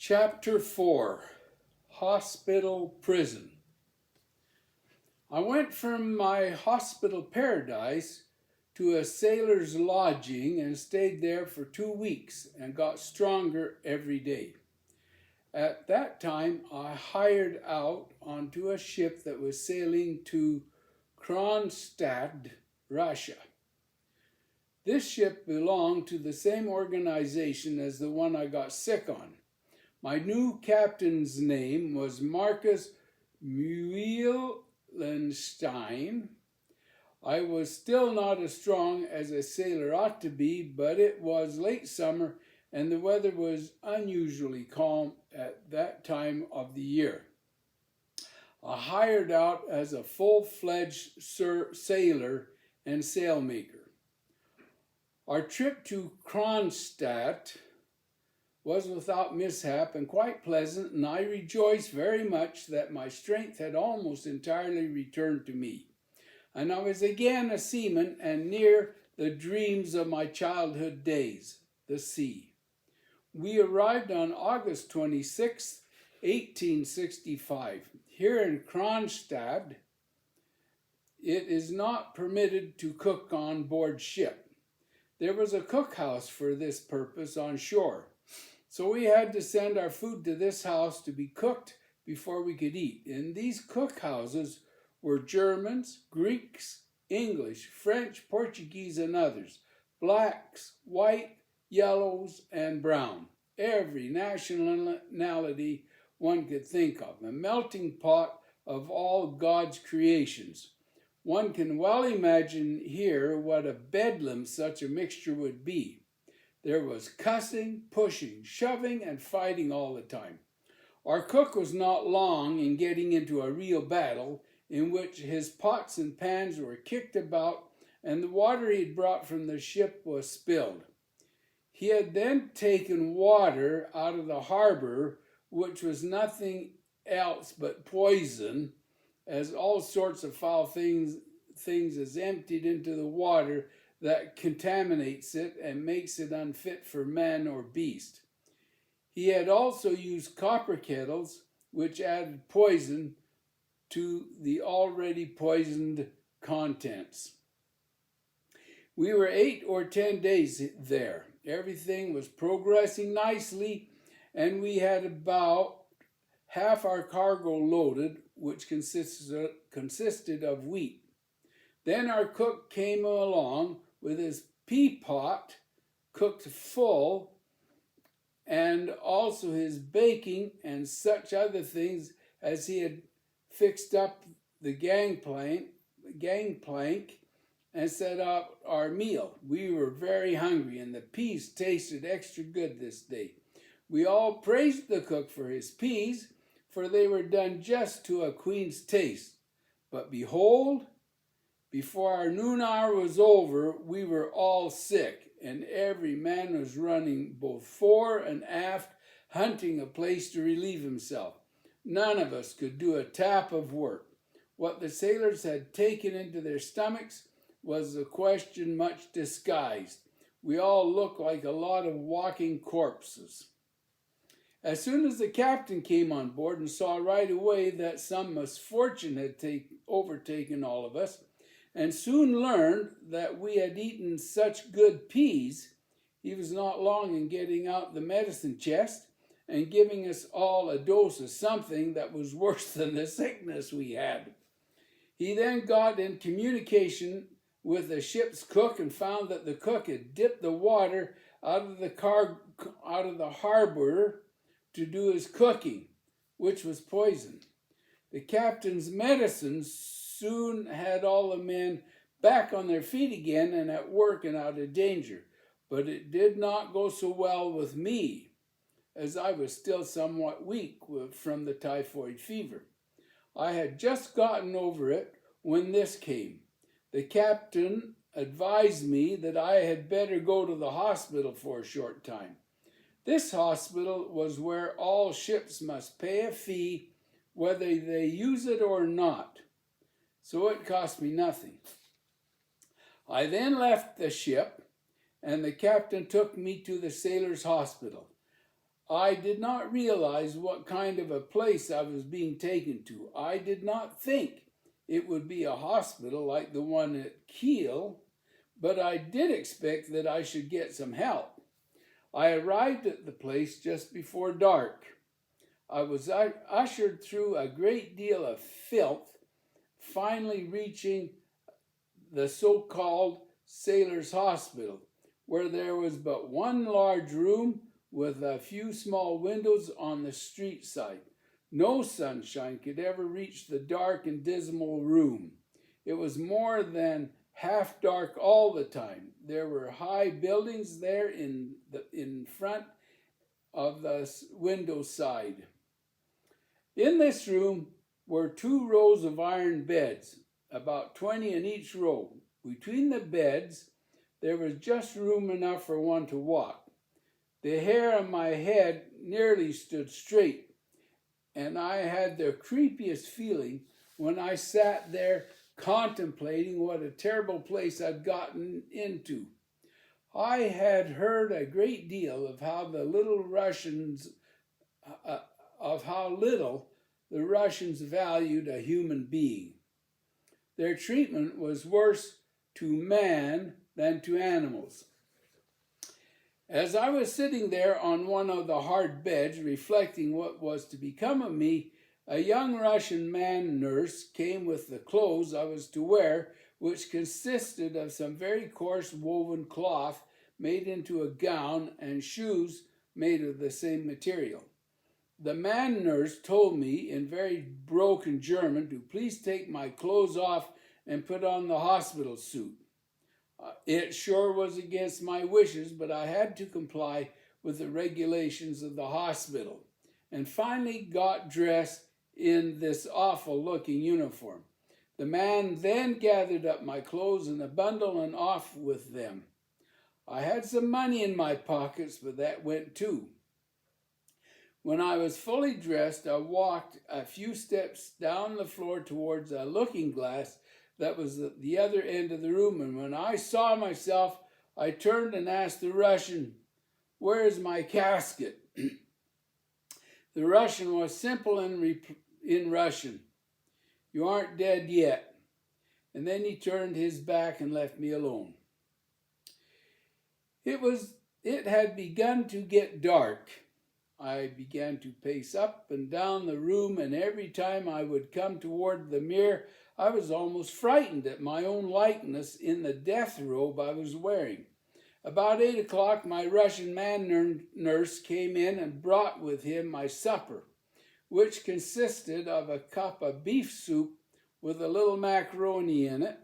Chapter 4, Hospital Prison. I went from my hospital paradise to a sailor's lodging and stayed there for 2 weeks and got stronger every day. At that time, I hired out onto a ship that was sailing to Kronstadt, Russia. This ship belonged to the same organization as the one I got sick on. My new captain's name was Marcus Muehlenstein. I was still not as strong as a sailor ought to be, but it was late summer and the weather was unusually calm at that time of the year. I hired out as a full-fledged sailor and sailmaker. Our trip to Kronstadt was without mishap and quite pleasant, and I rejoiced very much that my strength had almost entirely returned to me. And I was again a seaman and near the dreams of my childhood days, the sea. We arrived on August 26, 1865. Here in Kronstadt, it is not permitted to cook on board ship. There was a cookhouse for this purpose on shore, so we had to send our food to this house to be cooked before we could eat. In these cookhouses were Germans, Greeks, English, French, Portuguese, and others, blacks, white, yellows, and brown, every nationality one could think of, a melting pot of all God's creations. One can well imagine here what a bedlam such a mixture would be. There was cussing, pushing, shoving, and fighting all the time. Our cook was not long in getting into a real battle in which his pots and pans were kicked about and the water he had brought from the ship was spilled. He had then taken water out of the harbor, which was nothing else but poison, as all sorts of foul things is emptied into the water that contaminates it and makes it unfit for man or beast. He had also used copper kettles, which added poison to the already poisoned contents. We were 8 or 10 days there. Everything was progressing nicely, and we had about half our cargo loaded, which consisted of wheat. Then our cook came along with his pea pot cooked full, and also his baking and such other things as he had fixed up the gangplank and set up our meal. We were very hungry, and the peas tasted extra good this day. We all praised the cook for his peas, for they were done just to a queen's taste. But behold, before our noon hour was over, we were all sick, and every man was running both fore and aft, hunting a place to relieve himself. None of us could do a tap of work. What the sailors had taken into their stomachs was a question much disguised. We all looked like a lot of walking corpses. As soon as the captain came on board and saw right away that some misfortune had overtaken all of us, and soon learned that we had eaten such good peas, he was not long in getting out the medicine chest and giving us all a dose of something that was worse than the sickness we had. He then got in communication with the ship's cook and found that the cook had dipped the water out of the harbor to do his cooking, which was poison. The captain's medicine soon had all the men back on their feet again and at work and out of danger. But it did not go so well with me, as I was still somewhat weak from the typhoid fever. I had just gotten over it when this came. The captain advised me that I had better go to the hospital for a short time. This hospital was where all ships must pay a fee, whether they use it or not. So it cost me nothing. I then left the ship, and the captain took me to the sailors' hospital. I did not realize what kind of a place I was being taken to. I did not think it would be a hospital like the one at Kiel, but I did expect that I should get some help. I arrived at the place just before dark. I was ushered through a great deal of filth, finally reaching the so-called Sailors' Hospital, where there was but one large room with a few small windows on the street side. No sunshine could ever reach the dark and dismal room. It was more than half dark all the time. There were high buildings there in front of the window side. In this room were 2 rows of iron beds, about 20 in each row. Between the beds, there was just room enough for one to walk. The hair on my head nearly stood straight, and I had the creepiest feeling when I sat there contemplating what a terrible place I'd gotten into. I had heard a great deal of how little the Russians valued a human being. Their treatment was worse to man than to animals. As I was sitting there on one of the hard beds, reflecting what was to become of me, a young Russian man nurse came with the clothes I was to wear, which consisted of some very coarse woven cloth made into a gown and shoes made of the same material. The man nurse told me in very broken German to please take my clothes off and put on the hospital suit. It sure was against my wishes, but I had to comply with the regulations of the hospital, and finally got dressed in this awful-looking uniform. The man then gathered up my clothes in a bundle and off with them. I had some money in my pockets, but that went too. When I was fully dressed, I walked a few steps down the floor towards a looking glass that was at the other end of the room, and when I saw myself, I turned and asked the Russian, "Where is my casket?" The Russian was simple in Russian, "You aren't dead yet." And then he turned his back and left me alone. It had begun to get dark. I began to pace up and down the room, and every time I would come toward the mirror, I was almost frightened at my own likeness in the death robe I was wearing. About 8 o'clock, my Russian man nurse came in and brought with him my supper, which consisted of a cup of beef soup with a little macaroni in it,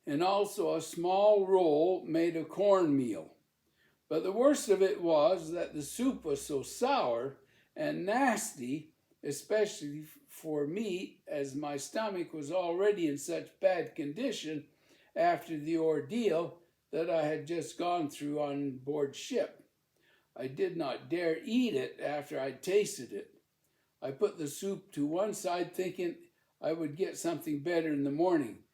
and also a small roll made of cornmeal. But the worst of it was that the soup was so sour and nasty, especially for me, as my stomach was already in such bad condition after the ordeal that I had just gone through on board ship. I did not dare eat it after I tasted it. I put the soup to one side, thinking I would get something better in the morning,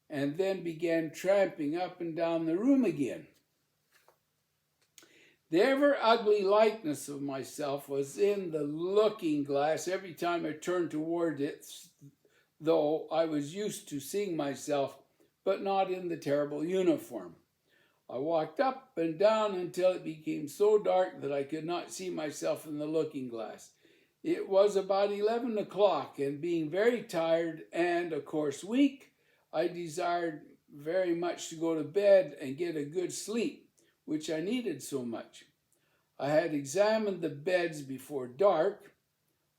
and then began tramping up and down the room again. The ever-ugly likeness of myself was in the looking glass every time I turned toward it, though I was used to seeing myself, but not in the terrible uniform. I walked up and down until it became so dark that I could not see myself in the looking glass. It was about 11 o'clock, and being very tired and, of course, weak, I desired very much to go to bed and get a good sleep, which I needed so much. I had examined the beds before dark,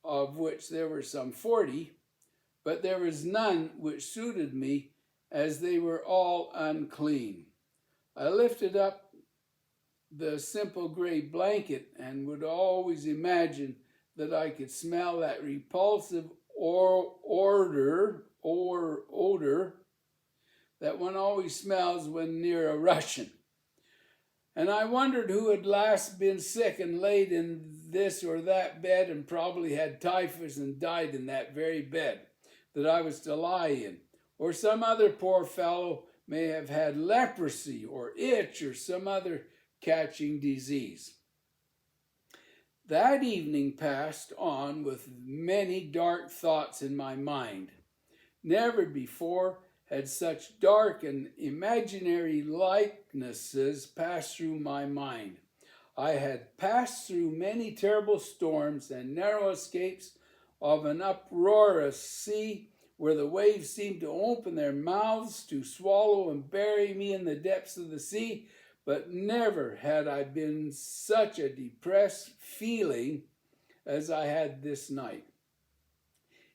of which there were some 40, but there was none which suited me, as they were all unclean. I lifted up the simple gray blanket and would always imagine that I could smell that repulsive odor that one always smells when near a Russian. And I wondered who had last been sick and laid in this or that bed and probably had typhus and died in that very bed that I was to lie in. Or some other poor fellow may have had leprosy or itch or some other catching disease. That evening passed on with many dark thoughts in my mind. Never before had such dark and imaginary likenesses passed through my mind. I had passed through many terrible storms and narrow escapes of an uproarious sea where the waves seemed to open their mouths to swallow and bury me in the depths of the sea, but never had I been such a depressed feeling as I had this night.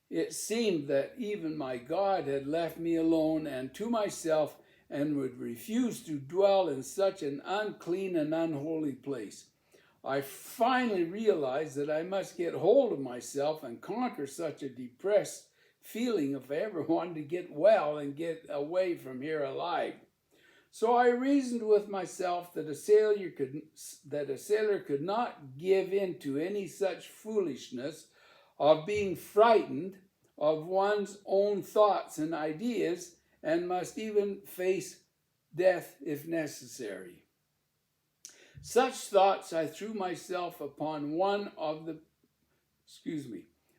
It seemed that even my God had left me alone and to myself and would refuse to dwell in such an unclean and unholy place. I finally realized that I must get hold of myself and conquer such a depressed feeling if I ever wanted to get well and get away from here alive. So I reasoned with myself that a sailor could not give in to any such foolishness of being frightened of one's own thoughts and ideas, and must even face death if necessary. Such thoughts I threw myself upon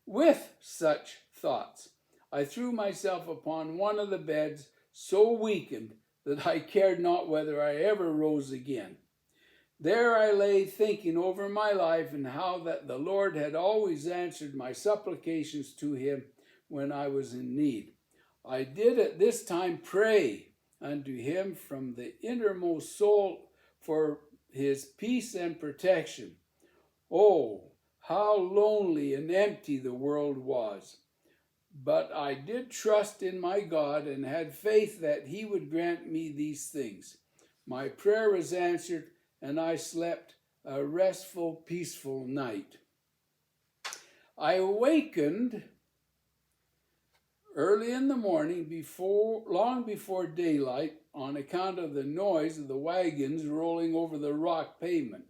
with such thoughts I threw myself upon one of the beds, so weakened that I cared not whether I ever rose again. There I lay thinking over my life and how that the Lord had always answered my supplications to him when I was in need. I did at this time pray unto him from the innermost soul for his peace and protection. Oh, how lonely and empty the world was! But I did trust in my God and had faith that he would grant me these things. My prayer was answered, and I slept a restful, peaceful night. I awakened early in the morning, long before daylight, on account of the noise of the wagons rolling over the rock pavement.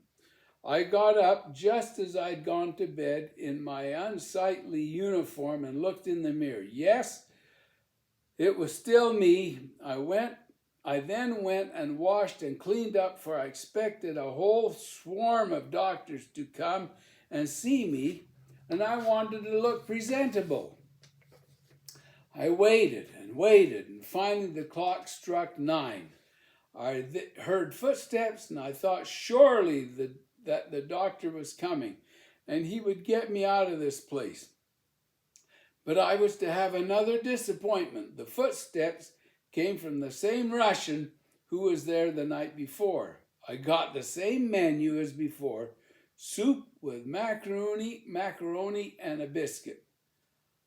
I got up just as I'd gone to bed in my unsightly uniform and looked in the mirror. Yes, it was still me. I then went and washed and cleaned up, for I expected a whole swarm of doctors to come and see me, and I wanted to look presentable. I waited, and finally the clock struck 9. I heard footsteps, and I thought surely that the doctor was coming, and he would get me out of this place. But I was to have another disappointment. The footsteps came from the same Russian who was there the night before. I got the same menu as before, soup with macaroni, and a biscuit.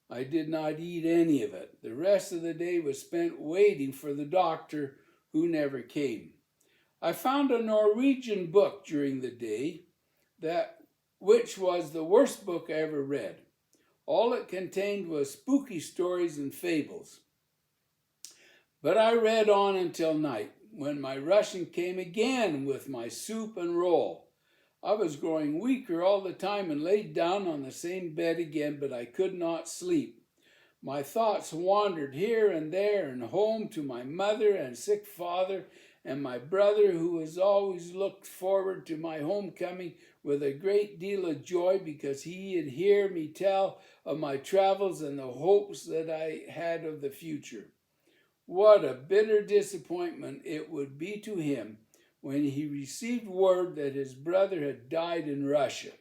I did not eat any of it. The rest of the day was spent waiting for the doctor, who never came. I found a Norwegian book during the day, which was the worst book I ever read. All it contained was spooky stories and fables. But I read on until night, when my Russian came again with my soup and roll. I was growing weaker all the time and laid down on the same bed again, but I could not sleep. My thoughts wandered here and there and home to my mother and sick father and my brother, who has always looked forward to my homecoming with a great deal of joy because he'd hear me tell of my travels and the hopes that I had of the future. What a bitter disappointment it would be to him when he received word that his brother had died in Russia.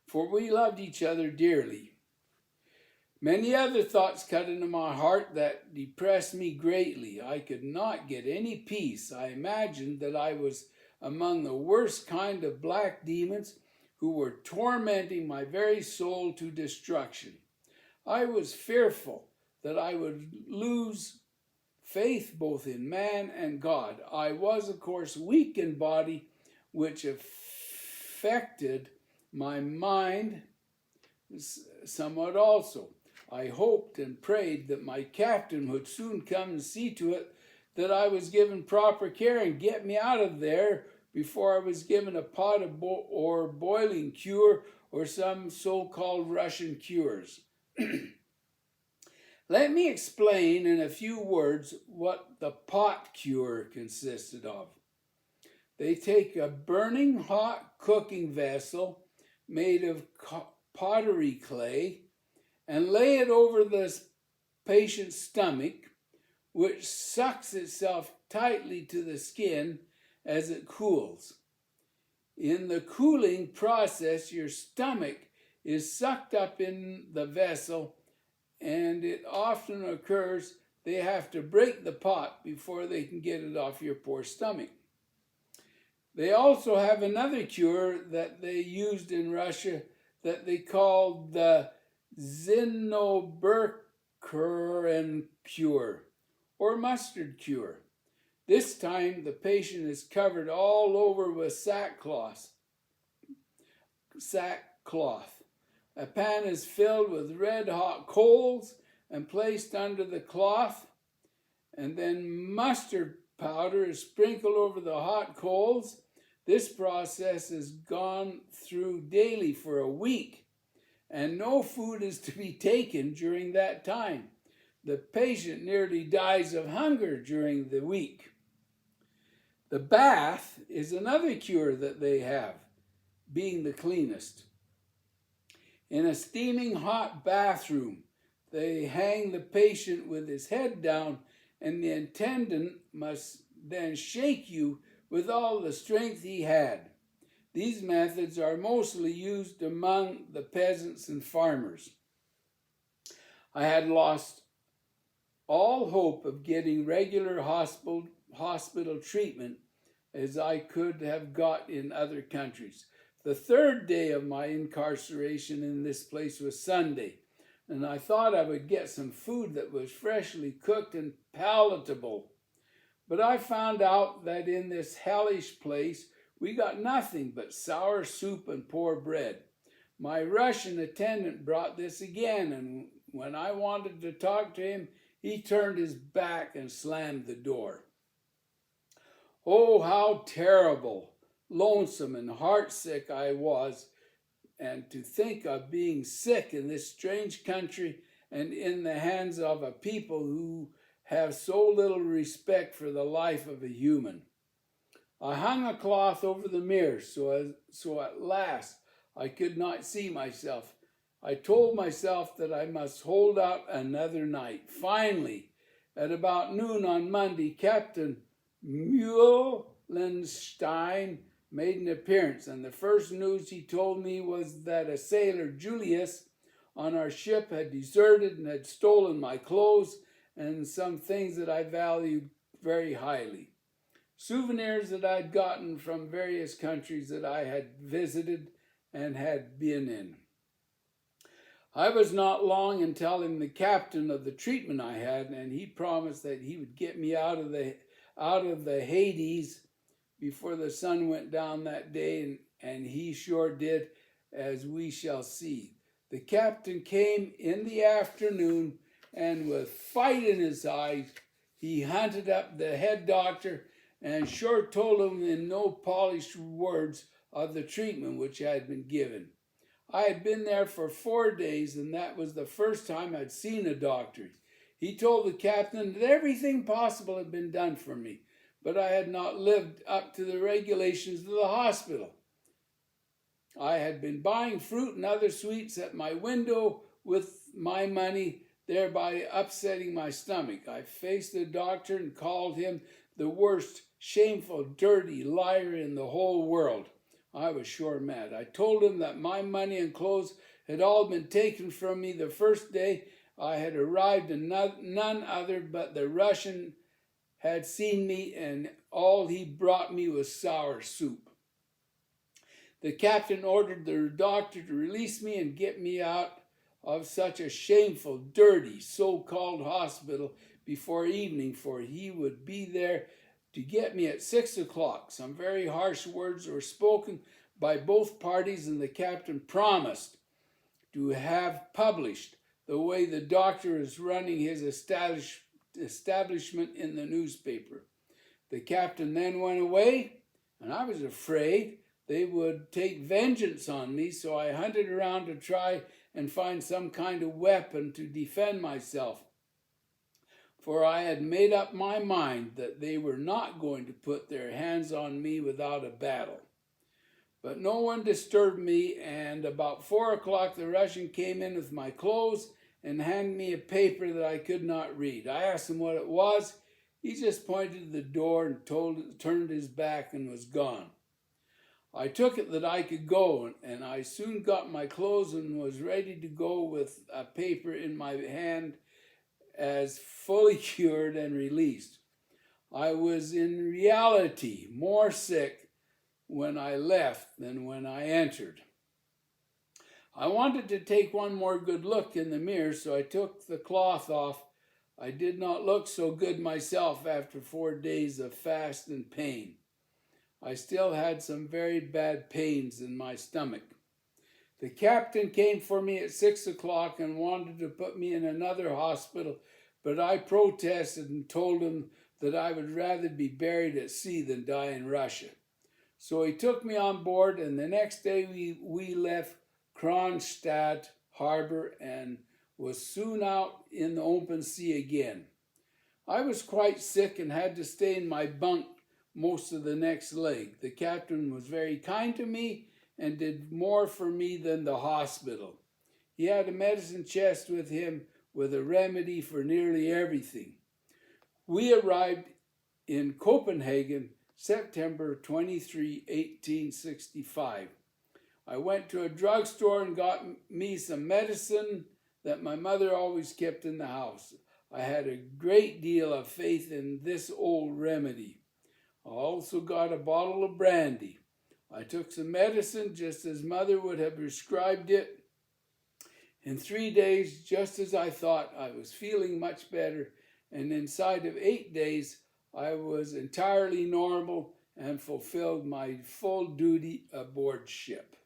For we loved each other dearly. Many other thoughts cut into my heart that depressed me greatly. I could not get any peace. I imagined that I was among the worst kind of black demons who were tormenting my very soul to destruction. I was fearful that I would lose faith both in man and God. I was, of course, weak in body, which affected my mind somewhat also. I hoped and prayed that my captain would soon come and see to it that I was given proper care and get me out of there before I was given a pot of boiling cure or some so-called Russian cures. Let me explain in a few words what the pot cure consisted of. They take a burning hot cooking vessel made of pottery clay and lay it over the patient's stomach, which sucks itself tightly to the skin as it cools. In the cooling process, your stomach is sucked up in the vessel, and it often occurs they have to break the pot before they can get it off your poor stomach. They also have another cure that they used in Russia that they called the Zinnoberkeren cure, or mustard cure. This time the patient is covered all over with sackcloth. A pan is filled with red-hot coals and placed under the cloth, and then mustard powder is sprinkled over the hot coals. This process is gone through daily for a week, and no food is to be taken during that time. The patient nearly dies of hunger during the week. The bath is another cure that they have, being the cleanest. In a steaming hot bathroom, they hang the patient with his head down, and the attendant must then shake you with all the strength he had. These methods are mostly used among the peasants and farmers. I had lost all hope of getting regular hospital treatment as I could have got in other countries. The third day of my incarceration in this place was Sunday, and I thought I would get some food that was freshly cooked and palatable. But I found out that in this hellish place we got nothing but sour soup and poor bread. My Russian attendant brought this again, and when I wanted to talk to him, he turned his back and slammed the door. Oh, how terrible, lonesome, and heartsick I was, and to think of being sick in this strange country and in the hands of a people who have so little respect for the life of a human. I hung a cloth over the mirror so at last I could not see myself. I told myself that I must hold out another night. Finally, at about noon on Monday, Captain Muhlenstein made an appearance, and the first news he told me was that a sailor, Julius, on our ship had deserted and had stolen my clothes and some things that I valued very highly. Souvenirs that I'd gotten from various countries that I had visited and had been in. I was not long in telling the captain of the treatment I had, and he promised that he would get me out of the Hades before the sun went down that day, and he sure did, as we shall see. The captain came in the afternoon, and with fight in his eyes, he hunted up the head doctor and sure told him in no polished words of the treatment which I had been given. I had been there for 4 days, and that was the first time I'd seen a doctor. He told the captain that everything possible had been done for me, but I had not lived up to the regulations of the hospital. I had been buying fruit and other sweets at my window with my money, thereby upsetting my stomach. I faced the doctor and called him the worst, shameful, dirty liar in the whole world. I was sure mad. I told him that my money and clothes had all been taken from me the first day I had arrived, and none other but the Russian had seen me, and all he brought me was sour soup. The captain ordered the doctor to release me and get me out of such a shameful, dirty, so-called hospital before evening, for he would be there to get me at 6 o'clock. Some very harsh words were spoken by both parties, and the captain promised to have published the way the doctor is running his establishment in the newspaper. The captain then went away, and I was afraid they would take vengeance on me, so I hunted around to try and find some kind of weapon to defend myself, for I had made up my mind that they were not going to put their hands on me without a battle. but no one disturbed me, and about 4 o'clock the Russian came in with my clothes and handed me a paper that I could not read. I asked him what it was. He just pointed to the door and turned his back and was gone. I took it that I could go, and I soon got my clothes and was ready to go with a paper in my hand as fully cured and released. I was in reality more sick when I left than when I entered. I wanted to take one more good look in the mirror, so I took the cloth off. I did not look so good myself after 4 days of fast and pain. I still had some very bad pains in my stomach. The captain came for me at 6 o'clock and wanted to put me in another hospital, but I protested and told him that I would rather be buried at sea than die in Russia. So he took me on board, and the next day we left Kronstadt harbor and was soon out in the open sea again. I was quite sick and had to stay in my bunk most of the next leg. The captain was very kind to me and did more for me than the hospital. He had a medicine chest with him with a remedy for nearly everything. We arrived in Copenhagen September 23, 1865. I went to a drugstore and got me some medicine that my mother always kept in the house. I had a great deal of faith in this old remedy. I also got a bottle of brandy. I took some medicine just as Mother would have prescribed it. In 3 days, just as I thought, I was feeling much better, and inside of 8 days, I was entirely normal and fulfilled my full duty aboard ship.